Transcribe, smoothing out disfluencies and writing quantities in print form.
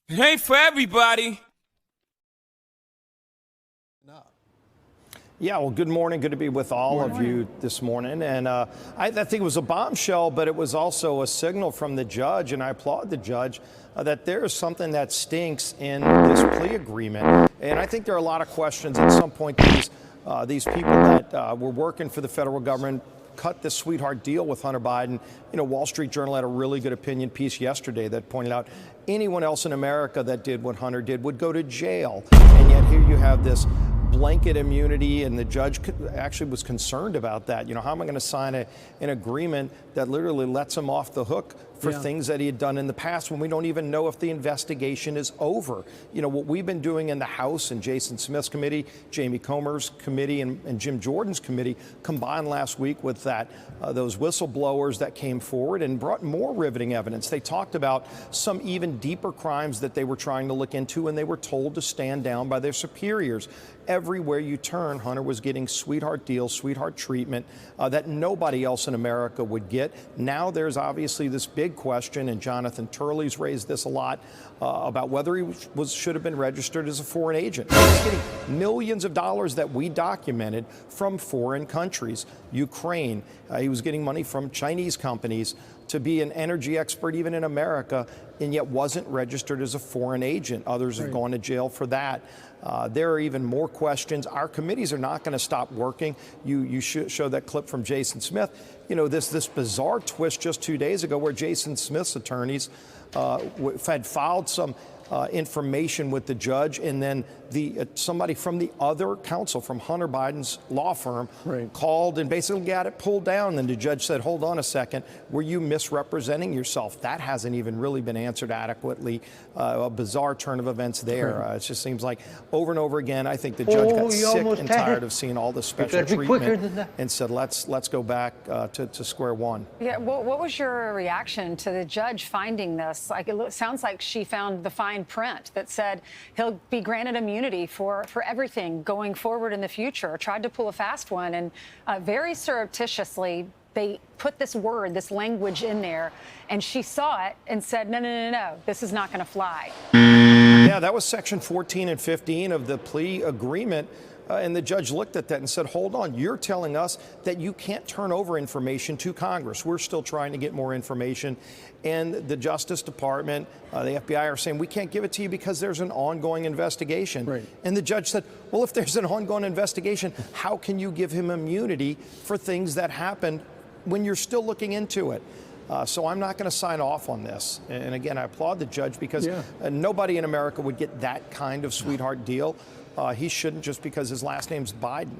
It ain't for everybody. Yeah, well, good morning. Good to be with all of you this morning. And I think it was a bombshell, but it was also a signal from the judge, and I applaud the judge, that there is something that stinks in this plea agreement. And I think there are a lot of questions. At some point, these people that were working for the federal government cut this sweetheart deal with Hunter Biden. You know, Wall Street Journal had a really good opinion piece yesterday that pointed out anyone else in America that did what Hunter did would go to jail. And yet here you have this blanket immunity, and the judge actually was concerned about that. You know, how am I going to sign an agreement that literally lets him off the hook for things that he had done in the past when we don't even know if the investigation is over? You know, what we've been doing in the House and Jason Smith's committee, Jamie Comer's committee, and Jim Jordan's committee combined last week with that, those whistleblowers that came forward and brought more riveting evidence. They talked about some even deeper crimes that they were trying to look into, and they were told to stand down by their superiors. Everywhere you turn, Hunter was getting sweetheart deals, sweetheart treatment that nobody else in America would get. Now there's obviously this big question, and Jonathan Turley's raised this a lot, about whether he should have been registered as a foreign agent. He's getting millions of dollars that we documented from foreign countries. Ukraine, he was getting money from Chinese companies to be an energy expert even in America, and yet wasn't registered as a foreign agent. Others have gone to jail for that. There are even more questions. Our committees are not going to stop working. You show that clip from Jason Smith. You know, this bizarre twist just 2 days ago where Jason Smith's attorneys had filed some information with the judge, and then somebody from the other counsel from Hunter Biden's law firm called and basically got it pulled down. And the judge said, hold on a second, were you misrepresenting yourself? That hasn't even really been answered adequately. A bizarre turn of events there. It just seems like over and over again, I think the judge got sick and tired of seeing all the special treatment and said, let's go back to square one. Yeah, what was your reaction to the judge finding this? Like, it sounds like she found the fine print that said he'll be granted immunity for everything going forward in the future. Tried to pull a fast one, and very surreptitiously they put this language in there, and she saw it and said, no, this is not going to fly. Yeah, that was section 14 and 15 of the plea agreement. And the judge looked at that and said, hold on, you're telling us that you can't turn over information to Congress. We're still trying to get more information. And the Justice Department, the FBI are saying, we can't give it to you because there's an ongoing investigation. And the judge said, well, if there's an ongoing investigation, how can you give him immunity for things that happened when you're still looking into it? So I'm not going to sign off on this. And again, I applaud the judge because nobody in America would get that kind of sweetheart deal. He shouldn't, just because his last name's Biden.